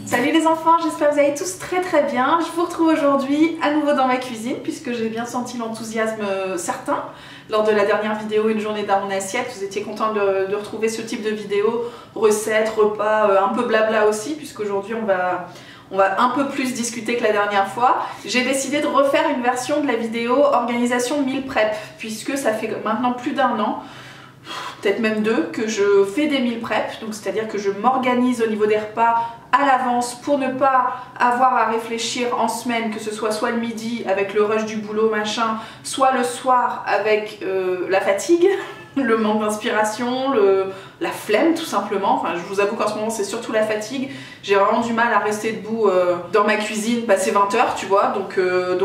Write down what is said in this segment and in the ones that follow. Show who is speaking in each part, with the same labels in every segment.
Speaker 1: Salut les enfants, j'espère que vous allez tous très bien. Je vous retrouve aujourd'hui à nouveau dans ma cuisine puisque j'ai bien senti l'enthousiasme certain lors de la dernière vidéo Une journée dans mon assiette. Vous étiez contents de retrouver ce type de vidéo, recettes, repas, un peu blabla aussi, puisqu'aujourd'hui on va un peu plus discuter que la dernière fois. J'ai décidé de refaire une version de la vidéo organisation meal prep, puisque ça fait maintenant plus d'1 an, peut-être même 2, que je fais des meal prep, donc c'est-à-dire que je m'organise au niveau des repas à l'avance pour ne pas avoir à réfléchir en semaine, que ce soit le midi avec le rush du boulot machin, soit le soir avec la fatigue, le manque d'inspiration, la flemme tout simplement. Enfin, je vous avoue qu'en ce moment c'est surtout la fatigue. J'ai vraiment du mal à rester debout dans ma cuisine, passer 20 heures, tu vois. Donc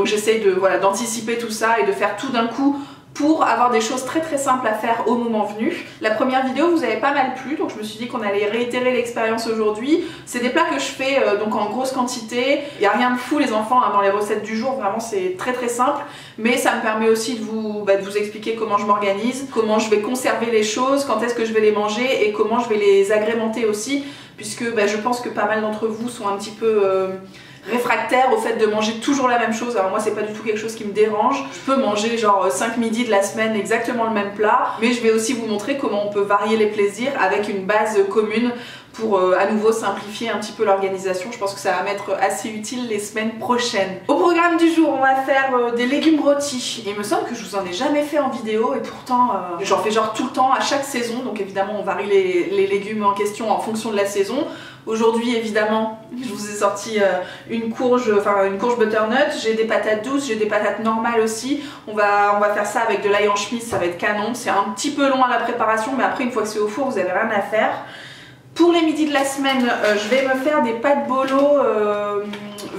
Speaker 1: j'essaye d'anticiper tout ça et de faire tout d'un coup pour avoir des choses très simples à faire au moment venu. La première vidéo vous avez pas mal plu, donc je me suis dit qu'on allait réitérer l'expérience aujourd'hui. C'est des plats que je fais donc en grosse quantité. Il n'y a rien de fou les enfants dans les recettes du jour, vraiment c'est très simple. Mais ça me permet aussi de vous expliquer comment je m'organise, comment je vais conserver les choses, quand est-ce que je vais les manger et comment je vais les agrémenter aussi. Puisque je pense que pas mal d'entre vous sont un petit peu réfractaire au fait de manger toujours la même chose. Alors moi c'est pas du tout quelque chose qui me dérange. Je peux manger genre 5 midis de la semaine exactement le même plat, mais je vais aussi vous montrer comment on peut varier les plaisirs avec une base commune pour à nouveau simplifier un petit peu l'organisation. Je pense que ça va m'être assez utile les semaines prochaines. Au programme du jour, on va faire des légumes rôtis. Il me semble que je vous en ai jamais fait en vidéo et pourtant j'en fais genre tout le temps à chaque saison. Donc évidemment on varie les légumes en question en fonction de la saison. Aujourd'hui évidemment je vous ai sorti une courge butternut, j'ai des patates douces, j'ai des patates normales aussi. On va faire ça avec de l'ail en chemise, ça va être canon. C'est un petit peu long à la préparation mais après une fois que c'est au four vous n'avez rien à faire. Pour les midis de la semaine, je vais me faire des pâtes bolo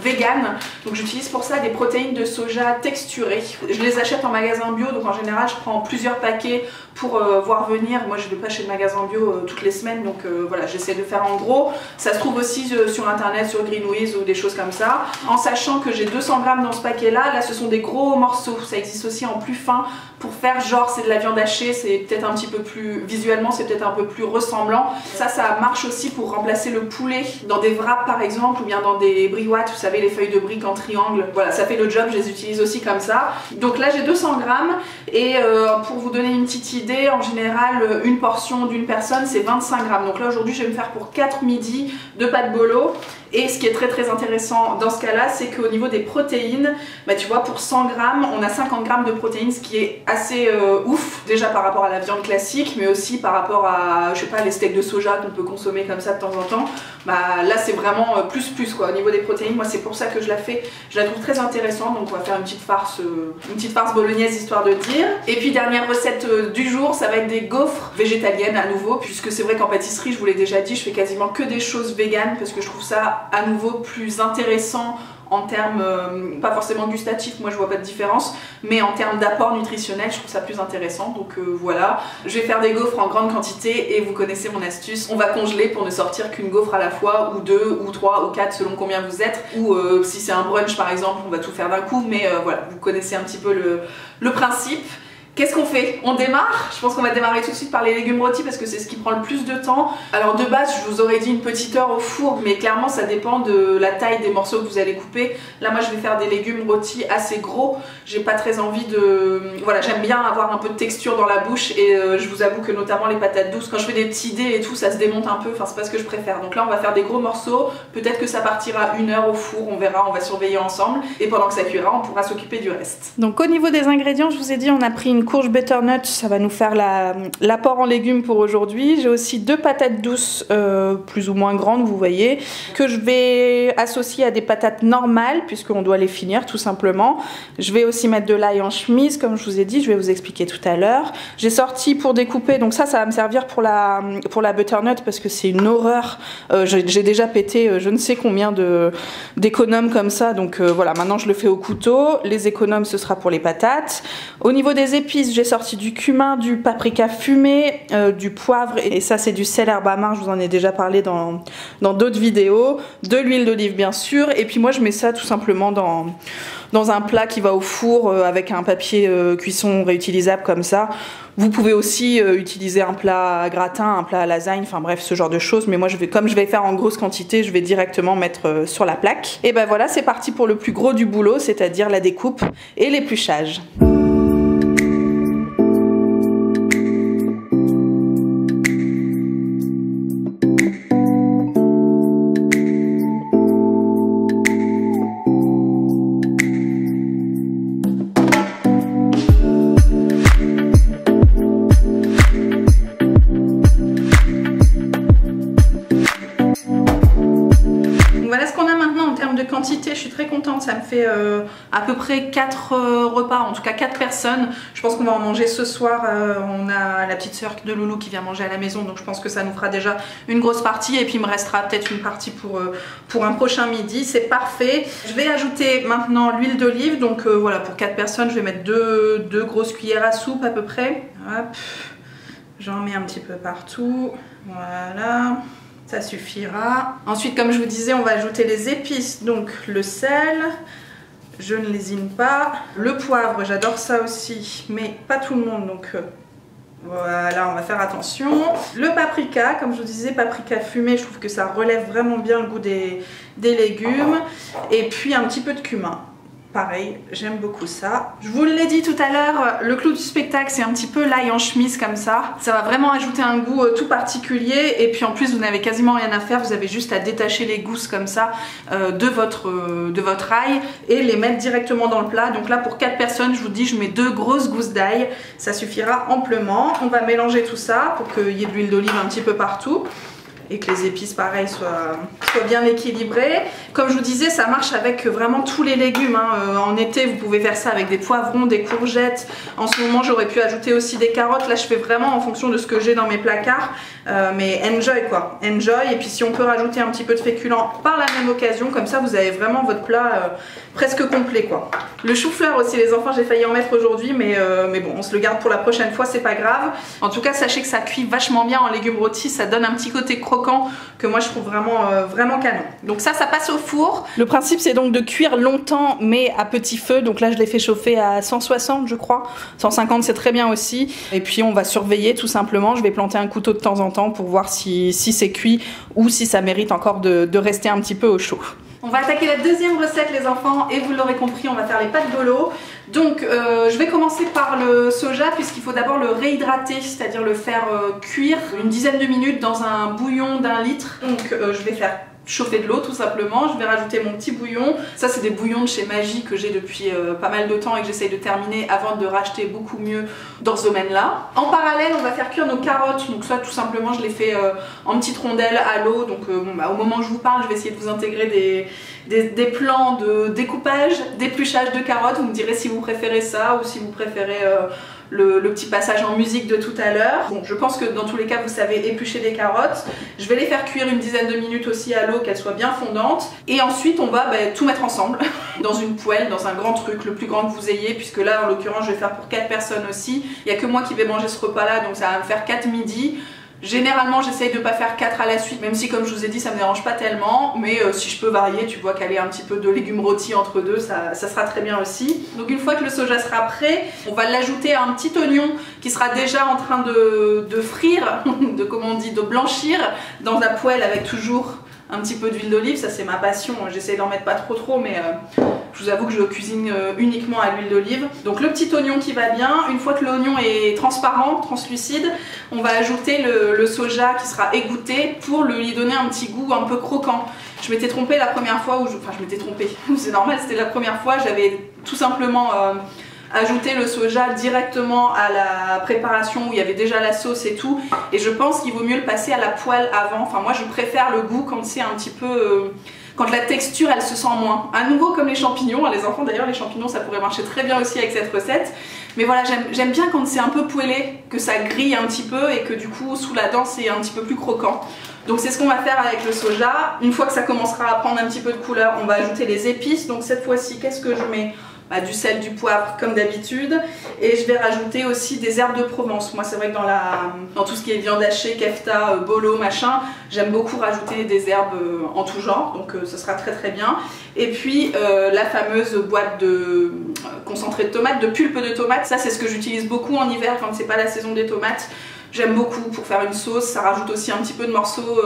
Speaker 1: vegan. Donc j'utilise pour ça des protéines de soja texturées. Je les achète en magasin bio, donc en général je prends plusieurs paquets pour voir venir. Moi je ne vais pas chez le magasin bio toutes les semaines, donc voilà, j'essaie de faire en gros. Ça se trouve aussi sur internet, sur Greenwiz ou des choses comme ça. En sachant que j'ai 200 grammes dans ce paquet là, ce sont des gros morceaux. Ça existe aussi en plus fin pour faire genre c'est de la viande hachée, c'est peut-être un petit peu plus, visuellement c'est peut-être un peu plus ressemblant. Ça marche aussi pour remplacer le poulet dans des wraps par exemple, ou bien dans des briouates, vous savez les feuilles de briques en triangle. Voilà, ça fait le job, je les utilise aussi comme ça. Donc là j'ai 200 grammes et pour vous donner une petite idée, en général une portion d'une personne c'est 25 grammes. Donc là aujourd'hui je vais me faire pour 4 midis de pâtes bolo. Et ce qui est très intéressant dans ce cas-là, c'est qu'au niveau des protéines, tu vois, pour 100 grammes, on a 50 grammes de protéines, ce qui est assez ouf, déjà par rapport à la viande classique, mais aussi par rapport à, je sais pas, les steaks de soja qu'on peut consommer comme ça de temps en temps. Là, c'est vraiment plus quoi. Au niveau des protéines, moi, c'est pour ça que je la fais. Je la trouve très intéressante, donc on va faire une petite farce bolognaise, histoire de dire. Et puis, dernière recette du jour, ça va être des gaufres végétaliennes à nouveau, puisque c'est vrai qu'en pâtisserie, je vous l'ai déjà dit, je fais quasiment que des choses véganes, parce que je trouve ça à nouveau plus intéressant en termes, pas forcément gustatifs, moi je vois pas de différence, mais en termes d'apport nutritionnel, je trouve ça plus intéressant. Donc voilà, je vais faire des gaufres en grande quantité et vous connaissez mon astuce, on va congeler pour ne sortir qu'une gaufre à la fois, ou 2, ou 3, ou 4 selon combien vous êtes, ou si c'est un brunch par exemple, on va tout faire d'un coup, mais voilà, vous connaissez un petit peu le principe. Qu'est-ce qu'on fait? On démarre? Je pense qu'on va démarrer tout de suite par les légumes rôtis parce que c'est ce qui prend le plus de temps. Alors de base, je vous aurais dit une petite heure au four, mais clairement ça dépend de la taille des morceaux que vous allez couper. Là moi je vais faire des légumes rôtis assez gros. J'ai pas très envie de... Voilà, j'aime bien avoir un peu de texture dans la bouche et je vous avoue que notamment les patates douces, quand je fais des petits dés et tout, ça se démonte un peu. Enfin c'est pas ce que je préfère. Donc là on va faire des gros morceaux. Peut-être que ça partira 1 heure au four, on verra, on va surveiller ensemble. Et pendant que ça cuira, on pourra s'occuper du reste. Donc au niveau des ingrédients, je vous ai dit, on a pris une courge butternut, ça va nous faire l'apport en légumes pour aujourd'hui. J'ai aussi 2 patates douces plus ou moins grandes, vous voyez, que je vais associer à des patates normales puisqu'on doit les finir tout simplement. Je vais aussi mettre de l'ail en chemise comme je vous ai dit, je vais vous expliquer tout à l'heure. J'ai sorti pour découper, donc ça va me servir pour la butternut parce que c'est une horreur. J'ai déjà pété je ne sais combien d'économes comme ça, donc voilà, maintenant je le fais au couteau. Les économes ce sera pour les patates. Au niveau des épices, épices, j'ai sorti du cumin, du paprika fumé, du poivre, et ça c'est du sel herbe amare, je vous en ai déjà parlé dans d'autres vidéos, de l'huile d'olive bien sûr, et puis moi je mets ça tout simplement dans un plat qui va au four avec un papier cuisson réutilisable comme ça. Vous pouvez aussi utiliser un plat à gratin, un plat à lasagne, enfin bref ce genre de choses, mais moi comme je vais faire en grosse quantité, je vais directement mettre sur la plaque. Et ben voilà, c'est parti pour le plus gros du boulot, c'est-à-dire la découpe et l'épluchage. Quantité, je suis très contente, ça me fait à peu près 4 repas, en tout cas 4 personnes. Je pense qu'on va en manger ce soir, on a la petite soeur de Loulou qui vient manger à la maison, donc je pense que ça nous fera déjà une grosse partie, et puis il me restera peut-être une partie pour un prochain midi, c'est parfait. Je vais ajouter maintenant l'huile d'olive, donc voilà, pour 4 personnes je vais mettre 2 grosses cuillères à soupe à peu près. Hop, j'en mets un petit peu partout, voilà. Ça suffira. Ensuite, comme je vous disais, on va ajouter les épices, donc le sel, je ne lésine pas. Le poivre, j'adore ça aussi, mais pas tout le monde, donc voilà, on va faire attention. Le paprika, comme je vous disais, paprika fumé, je trouve que ça relève vraiment bien le goût des légumes. Et puis un petit peu de cumin. Pareil, j'aime beaucoup ça. Je vous l'ai dit tout à l'heure, le clou du spectacle, c'est un petit peu l'ail en chemise comme ça. Ça va vraiment ajouter un goût tout particulier. Et puis en plus, vous n'avez quasiment rien à faire. Vous avez juste à détacher les gousses comme ça de votre ail et les mettre directement dans le plat. Donc là, pour 4 personnes, je vous dis, je mets 2 grosses gousses d'ail. Ça suffira amplement. On va mélanger tout ça pour qu'il y ait de l'huile d'olive un petit peu partout. Et que les épices pareil soient bien équilibrées. Comme je vous disais, ça marche avec vraiment tous les légumes, hein. En été vous pouvez faire ça avec des poivrons, des courgettes. En ce moment j'aurais pu ajouter aussi des carottes. Là je fais vraiment en fonction de ce que j'ai dans mes placards. Mais enjoy quoi, enjoy. Et puis si on peut rajouter un petit peu de féculent par la même occasion, comme ça vous avez vraiment votre plat presque complet quoi. Le chou-fleur aussi les enfants, j'ai failli en mettre aujourd'hui, mais bon on se le garde pour la prochaine fois, c'est pas grave. En tout cas sachez que ça cuit vachement bien en légumes rôtis, ça donne un petit côté croquant que moi je trouve vraiment canon. Donc ça passe au four. Le principe c'est donc de cuire longtemps mais à petit feu. Donc là je l'ai fait chauffer à 160 je crois. 150 c'est très bien aussi. Et puis on va surveiller tout simplement. Je vais planter un couteau de temps en temps pour voir si c'est cuit ou si ça mérite encore de rester un petit peu au chaud. On va attaquer la deuxième recette les enfants et vous l'aurez compris, on va faire les pâtes bolo. Donc je vais commencer par le soja puisqu'il faut d'abord le réhydrater, c'est-à-dire le faire cuire une dizaine de minutes dans un bouillon d'1 litre. Donc je vais faire chauffer de l'eau tout simplement, je vais rajouter mon petit bouillon. Ça c'est des bouillons de chez Maggi que j'ai depuis pas mal de temps et que j'essaye de terminer avant de racheter beaucoup mieux dans ce domaine là. En parallèle on va faire cuire nos carottes, donc ça tout simplement je les fais en petites rondelles à l'eau. Donc bon, bah, au moment où je vous parle je vais essayer de vous intégrer des plans de découpage, d'épluchage de carottes. Vous me direz si vous préférez ça ou si vous préférez le petit passage en musique de tout à l'heure. Bon, je pense que dans tous les cas vous savez éplucher des carottes. Je vais les faire cuire une dizaine de minutes aussi à l'eau, qu'elles soient bien fondantes. Et ensuite on va tout mettre ensemble dans une poêle, dans un grand truc, le plus grand que vous ayez, puisque là en l'occurrence je vais faire pour 4 personnes aussi. Il n'y a que moi qui vais manger ce repas là, donc ça va me faire 4 midis. Généralement j'essaye de pas faire 4 à la suite, même si comme je vous ai dit ça me dérange pas tellement, mais si je peux varier, tu vois, caler un petit peu de légumes rôtis entre deux, ça sera très bien aussi. Donc une fois que le soja sera prêt, on va l'ajouter à un petit oignon qui sera déjà en train de frire, de blanchir dans la poêle avec toujours un petit peu d'huile d'olive. Ça c'est ma passion, j'essaie d'en mettre pas trop mais je vous avoue que je cuisine uniquement à l'huile d'olive. Donc le petit oignon qui va bien, une fois que l'oignon est transparent, translucide, on va ajouter le soja qui sera égoutté pour lui donner un petit goût un peu croquant. Je m'étais trompée la première fois, enfin je m'étais trompée, c'est normal, c'était la première fois, j'avais tout simplement ajouter le soja directement à la préparation où il y avait déjà la sauce et tout, et je pense qu'il vaut mieux le passer à la poêle avant. Enfin moi je préfère le goût quand c'est un petit peu quand la texture elle se sent moins. À nouveau comme les champignons, les enfants d'ailleurs les champignons ça pourrait marcher très bien aussi avec cette recette. Mais voilà, j'aime bien quand c'est un peu poêlé, que ça grille un petit peu et que du coup sous la dent c'est un petit peu plus croquant. Donc c'est ce qu'on va faire avec le soja. Une fois que ça commencera à prendre un petit peu de couleur, on va ajouter les épices. Donc cette fois-ci, qu'est-ce que je mets? du sel, du poivre comme d'habitude. Et je vais rajouter aussi des herbes de Provence. Moi c'est vrai que dans tout ce qui est viande hachée, kefta, bolo, machin, j'aime beaucoup rajouter des herbes en tout genre, donc ce sera très très bien. Et puis la fameuse boîte de concentré de tomates, de pulpe de tomates, ça c'est ce que j'utilise beaucoup en hiver quand c'est pas la saison des tomates. J'aime beaucoup pour faire une sauce, ça rajoute aussi un petit peu de morceaux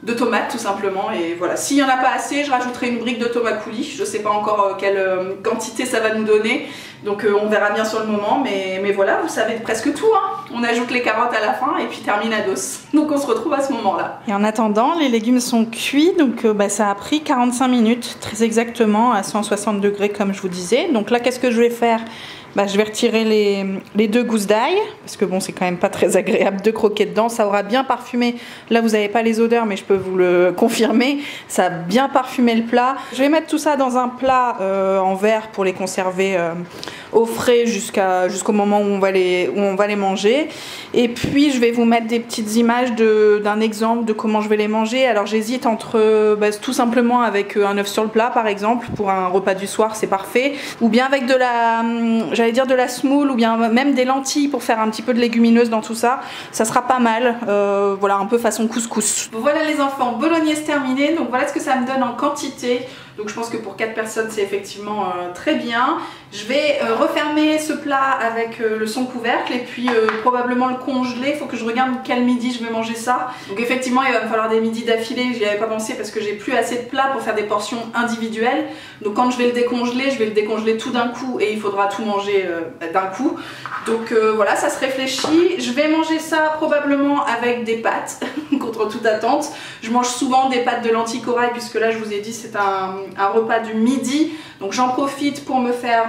Speaker 1: de tomates tout simplement. Et voilà, s'il n'y en a pas assez, je rajouterai une brique de tomate coulis. Je sais pas encore quelle quantité ça va nous donner, donc on verra bien sur le moment, mais voilà, vous savez presque tout, hein. On ajoute les carottes à la fin et puis terminados. Donc on se retrouve à ce moment là. Et en attendant, les légumes sont cuits, donc ça a pris 45 minutes très exactement à 160 degrés comme je vous disais. Donc là qu'est-ce que je vais faire? Je vais retirer les 2 gousses d'ail, parce que bon, c'est quand même pas très agréable de croquer dedans. Ça aura bien parfumé. Là, vous n'avez pas les odeurs, mais je peux vous le confirmer. Ça a bien parfumé le plat. Je vais mettre tout ça dans un plat en verre pour les conserver au frais jusqu'au moment où on va les manger. Et puis, je vais vous mettre des petites images d'un exemple de comment je vais les manger. Alors, j'hésite entre tout simplement avec un œuf sur le plat, par exemple, pour un repas du soir, c'est parfait. Ou bien avec de la semoule, ou bien même des lentilles pour faire un petit peu de légumineuse dans tout ça. Ça sera pas mal, voilà, un peu façon couscous. Voilà les enfants, bolognaise terminée. Donc voilà ce que ça me donne en quantité. Donc je pense que pour 4 personnes c'est effectivement très bien. Je vais refermer ce plat avec le son couvercle et puis probablement le congeler. Il faut que je regarde quel midi je vais manger ça. Donc effectivement il va me falloir des midis d'affilée, j'y avais pas pensé parce que j'ai plus assez de plats pour faire des portions individuelles. Donc quand je vais le décongeler tout d'un coup et il faudra tout manger d'un coup. Donc voilà, ça se réfléchit. Je vais manger ça probablement avec des pâtes, contre toute attente. Je mange souvent des pâtes de lentilles corail puisque là je vous ai dit c'est un repas du midi. Donc j'en profite pour me faire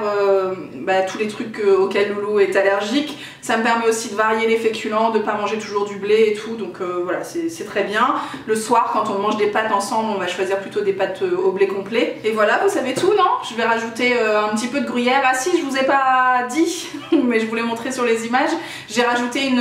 Speaker 1: tous les trucs auxquels Loulou est allergique. Ça me permet aussi de varier les féculents, de ne pas manger toujours du blé et tout. Donc voilà, c'est très bien. Le soir, quand on mange des pâtes ensemble, on va choisir plutôt des pâtes au blé complet. Et voilà, vous savez tout, non? Je vais rajouter un petit peu de gruyère. Ah si, je vous ai pas dit, mais je vous l'ai montré sur les images. J'ai rajouté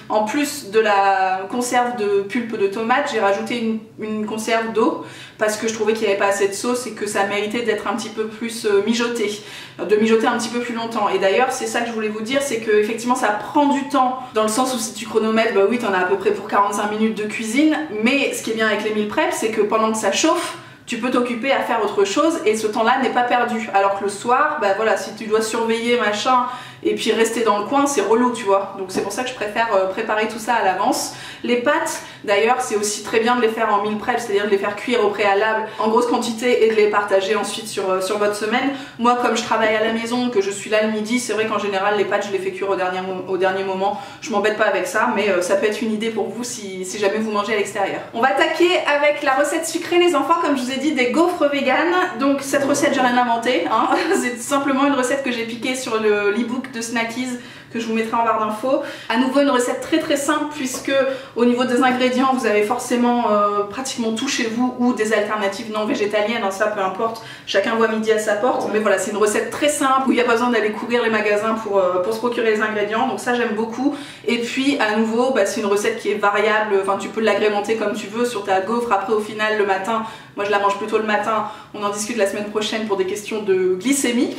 Speaker 1: en plus de la conserve de pulpe de tomate, j'ai rajouté une conserve d'eau parce que je trouvais qu'il n'y avait pas assez de sauce et que ça méritait d'être un petit peu plus mijoté, de mijoter un petit peu plus longtemps. Et d'ailleurs c'est ça que je voulais vous dire, c'est que effectivement ça prend du temps, dans le sens où si tu chronomètres, bah oui t'en as à peu près pour 45 minutes de cuisine, mais ce qui est bien avec les meal prep, c'est que pendant que ça chauffe, tu peux t'occuper à faire autre chose et ce temps-là n'est pas perdu. Alors que le soir, bah voilà, si tu dois surveiller machin et puis rester dans le coin, c'est relou, tu vois. Donc c'est pour ça que je préfère préparer tout ça à l'avance. Les pâtes, d'ailleurs, c'est aussi très bien de les faire en meal prep, c'est-à-dire de les faire cuire au préalable en grosse quantité et de les partager ensuite sur votre semaine. Moi, comme je travaille à la maison, que je suis là le midi, c'est vrai qu'en général, les pâtes, je les fais cuire au dernier moment. Je m'embête pas avec ça, mais ça peut être une idée pour vous si jamais vous mangez à l'extérieur. On va attaquer avec la recette sucrée, les enfants, comme je vous ai dit, des gaufres véganes. Donc cette recette, j'ai rien inventé, hein. C'est simplement une recette que j'ai piquée sur l'e-book de Snackies que je vous mettrai en barre d'infos. À nouveau une recette très très simple puisque au niveau des ingrédients vous avez forcément pratiquement tout chez vous ou des alternatives non végétaliennes, hein, ça peu importe, chacun voit midi à sa porte. Mais voilà, c'est une recette très simple où il n'y a pas besoin d'aller courir les magasins pour se procurer les ingrédients, donc ça j'aime beaucoup. Et puis à nouveau c'est une recette qui est variable, enfin tu peux l'agrémenter comme tu veux sur ta gaufre. Après au final le matin, moi je la mange plutôt le matin, on en discute la semaine prochaine pour des questions de glycémie.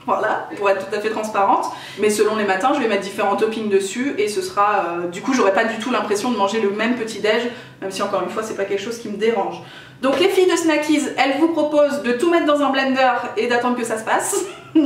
Speaker 1: Voilà, pour être tout à fait transparente. Mais selon les matins, je vais mettre différents toppings dessus et ce sera... du coup, j'aurai pas du tout l'impression de manger le même petit-déj, même si encore une fois, c'est pas quelque chose qui me dérange. Donc les filles de Snackies, elles vous proposent de tout mettre dans un blender et d'attendre que ça se passe.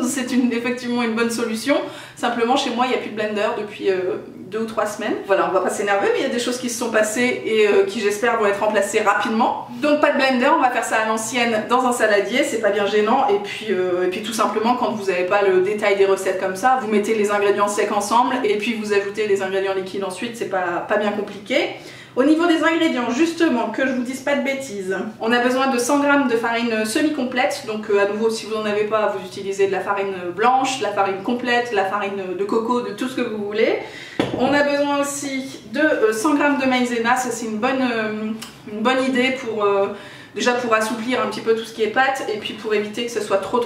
Speaker 1: C'est effectivement une bonne solution. Simplement, chez moi, il n'y a plus de blender depuis 2 ou 3 semaines. Voilà, on va pas s'énerver, mais il y a des choses qui se sont passées et qui, j'espère, vont être remplacées rapidement. Donc pas de blender, on va faire ça à l'ancienne dans un saladier, c'est pas bien gênant. Et puis tout simplement, quand vous n'avez pas le détail des recettes comme ça, vous mettez les ingrédients secs ensemble et puis vous ajoutez les ingrédients liquides ensuite, c'est pas bien compliqué. Au niveau des ingrédients, justement, que je vous dise pas de bêtises, on a besoin de 100 g de farine semi-complète. Donc à nouveau, si vous n'en avez pas, vous utilisez de la farine blanche, de la farine complète, de la farine de coco, de tout ce que vous voulez. On a besoin aussi de 100 g de maïzena, ça c'est une bonne idée pour... déjà pour assouplir un petit peu tout ce qui est pâte et puis pour éviter que ce soit trop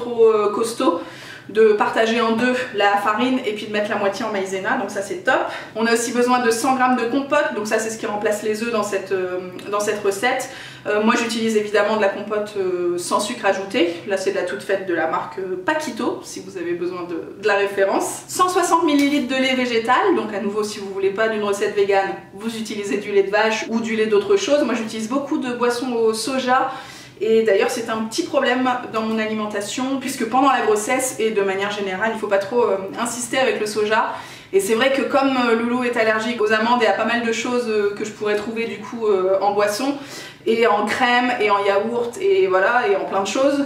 Speaker 1: costaud. de partager en deux la farine et puis de mettre la moitié en maïzena, donc ça c'est top. On a aussi besoin de 100 g de compote, donc ça c'est ce qui remplace les œufs dans cette recette. Moi j'utilise évidemment de la compote sans sucre ajouté, là c'est de la toute faite de la marque Paquito, si vous avez besoin de la référence. 160 ml de lait végétal, donc à nouveau si vous voulez pas d'une recette végane, vous utilisez du lait de vache ou du lait d'autre chose. Moi j'utilise beaucoup de boissons au soja. Et d'ailleurs c'est un petit problème dans mon alimentation puisque pendant la grossesse et de manière générale il ne faut pas trop insister avec le soja. Et c'est vrai que comme Loulou est allergique aux amandes et à pas mal de choses que je pourrais trouver du coup en boisson et en crème et en yaourt et voilà et en plein de choses,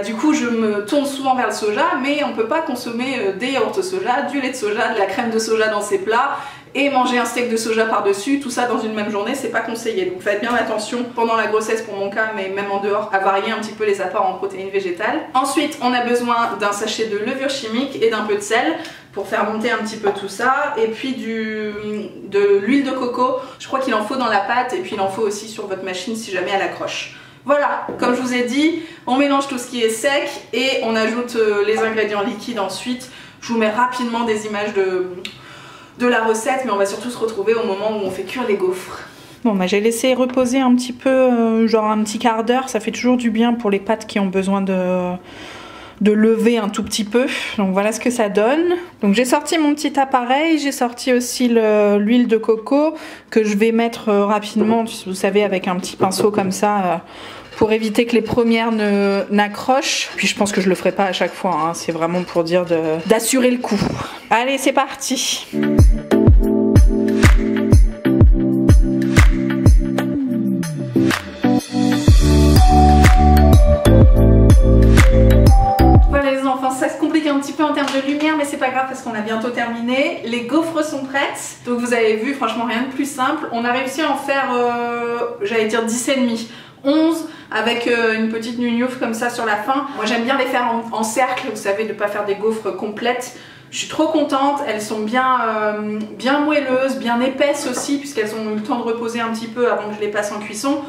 Speaker 1: du coup je me tourne souvent vers le soja, mais on peut pas consommer des yaourts au soja, du lait de soja, de la crème de soja dans ses plats et manger un steak de soja par-dessus, tout ça dans une même journée, c'est pas conseillé. Donc faites bien attention pendant la grossesse pour mon cas, mais même en dehors, à varier un petit peu les apports en protéines végétales. Ensuite, on a besoin d'un sachet de levure chimique et d'un peu de sel pour faire monter un petit peu tout ça, et puis de l'huile de coco. Je crois qu'il en faut dans la pâte et puis il en faut aussi sur votre machine si jamais elle accroche. Voilà, comme je vous ai dit, on mélange tout ce qui est sec et on ajoute les ingrédients liquides ensuite. Je vous mets rapidement des images de la recette, mais on va surtout se retrouver au moment où on fait cuire les gaufres.
Speaker 2: Bon bah j'ai laissé reposer un petit peu, genre un petit quart d'heure, ça fait toujours du bien pour les pâtes qui ont besoin de lever un tout petit peu. Donc voilà ce que ça donne. Donc j'ai sorti mon petit appareil, j'ai sorti aussi l'huile de coco que je vais mettre rapidement, vous savez, avec un petit pinceau comme ça, pour éviter que les premières n'accrochent. Puis je pense que je le ferai pas à chaque fois, hein. C'est vraiment pour dire d'assurer le coup. Allez, c'est parti.
Speaker 1: Voilà les enfants, ça se complique un petit peu en termes de lumière, mais c'est pas grave parce qu'on a bientôt terminé. Les gaufres sont prêtes. Donc vous avez vu, franchement rien de plus simple. On a réussi à en faire, j'allais dire 10 et demi. 11 avec une petite nugnoufe comme ça sur la fin. Moi j'aime bien les faire en cercle, vous savez, de pas faire des gaufres complètes. Je suis trop contente, elles sont bien moelleuses, bien épaisses aussi puisqu'elles ont eu le temps de reposer un petit peu avant que je les passe en cuisson.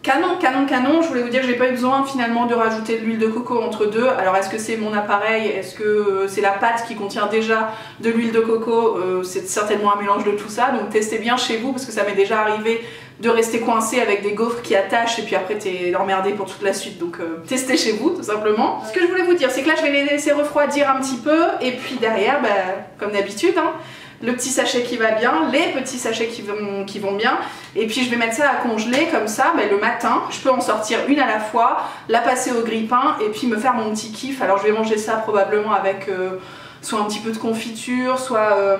Speaker 1: Canon, canon, canon. Je voulais vous dire que j'ai pas eu besoin finalement de rajouter de l'huile de coco entre deux. Alors est-ce que c'est mon appareil? Est-ce que c'est la pâte qui contient déjà de l'huile de coco? C'est certainement un mélange de tout ça. Donc testez bien chez vous parce que ça m'est déjà arrivé de rester coincé avec des gaufres qui attachent et puis après t'es emmerdé pour toute la suite. Donc testez chez vous tout simplement. Ce que je voulais vous dire c'est que là je vais les laisser refroidir un petit peu et puis derrière, comme d'habitude, hein, le petit sachet qui va bien, les petits sachets qui vont bien, et puis je vais mettre ça à congeler comme ça, le matin, je peux en sortir une à la fois, la passer au grille-pain et puis me faire mon petit kiff. Alors je vais manger ça probablement avec soit un petit peu de confiture, soit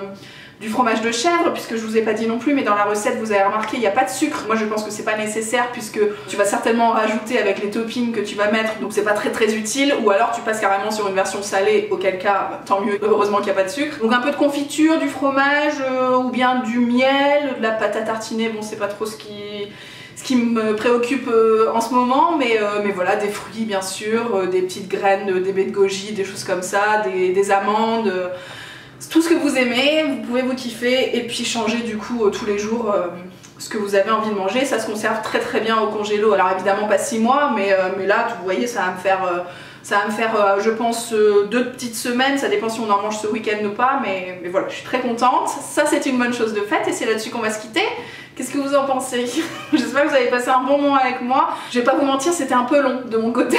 Speaker 1: du fromage de chèvre, puisque je vous ai pas dit non plus, mais dans la recette vous avez remarqué il n'y a pas de sucre. Moi je pense que c'est pas nécessaire puisque tu vas certainement en rajouter avec les toppings que tu vas mettre, donc c'est pas très utile, ou alors tu passes carrément sur une version salée, auquel cas tant mieux, heureusement qu'il n'y a pas de sucre. Donc un peu de confiture, du fromage ou bien du miel, de la pâte à tartiner, bon c'est pas trop ce qui me préoccupe en ce moment, mais voilà, des fruits bien sûr, des petites graines, des baies de goji, des choses comme ça, des amandes, tout ce que vous aimez, vous pouvez vous kiffer et puis changer du coup tous les jours ce que vous avez envie de manger. Ça se conserve très bien au congélo, alors évidemment pas 6 mois, mais là vous voyez ça va me faire je pense 2 petites semaines, ça dépend si on en mange ce week-end ou pas, mais voilà, je suis très contente. Ça c'est une bonne chose de faite et c'est là-dessus qu'on va se quitter. Qu'est-ce que vous en pensez? J'espère que vous avez passé un bon moment avec moi. Je vais pas vous mentir, c'était un peu long de mon côté.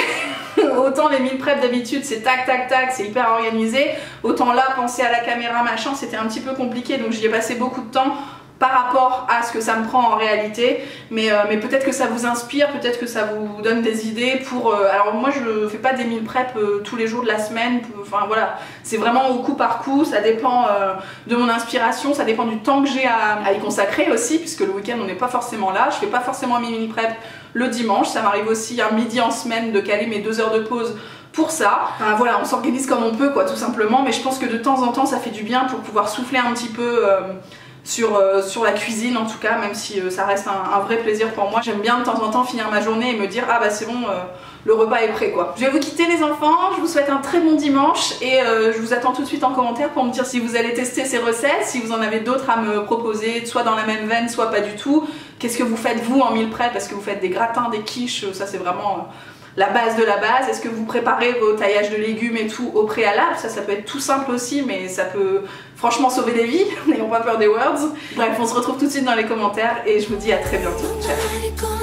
Speaker 1: Autant les meal prep d'habitude c'est tac tac tac, c'est hyper organisé, autant là penser à la caméra machin c'était un petit peu compliqué, donc j'y ai passé beaucoup de temps par rapport à ce que ça me prend en réalité, mais peut-être que ça vous inspire, peut-être que ça vous donne des idées pour... alors moi je fais pas des meal prep tous les jours de la semaine, enfin voilà, c'est vraiment au coup par coup, ça dépend de mon inspiration, ça dépend du temps que j'ai à y consacrer aussi, puisque le week-end on n'est pas forcément là, je fais pas forcément mes meal prep le dimanche, ça m'arrive aussi un midi en semaine de caler mes 2 heures de pause pour ça. Enfin, voilà, on s'organise comme on peut quoi tout simplement, mais je pense que de temps en temps ça fait du bien pour pouvoir souffler un petit peu sur la cuisine en tout cas, même si ça reste un vrai plaisir pour moi. J'aime bien de temps en temps finir ma journée et me dire ah bah c'est bon, le repas est prêt quoi. Je vais vous quitter les enfants, je vous souhaite un très bon dimanche et je vous attends tout de suite en commentaire pour me dire si vous allez tester ces recettes, si vous en avez d'autres à me proposer, soit dans la même veine, soit pas du tout. Qu'est-ce que vous faites vous en meal prep? Est-ce que vous faites des gratins, des quiches? Ça c'est vraiment la base de la base. Est-ce que vous préparez vos taillages de légumes et tout au préalable? Ça peut être tout simple aussi, mais ça peut franchement sauver des vies. N'ayons pas peur des words. Bref, on se retrouve tout de suite dans les commentaires et je vous dis à très bientôt. Ciao.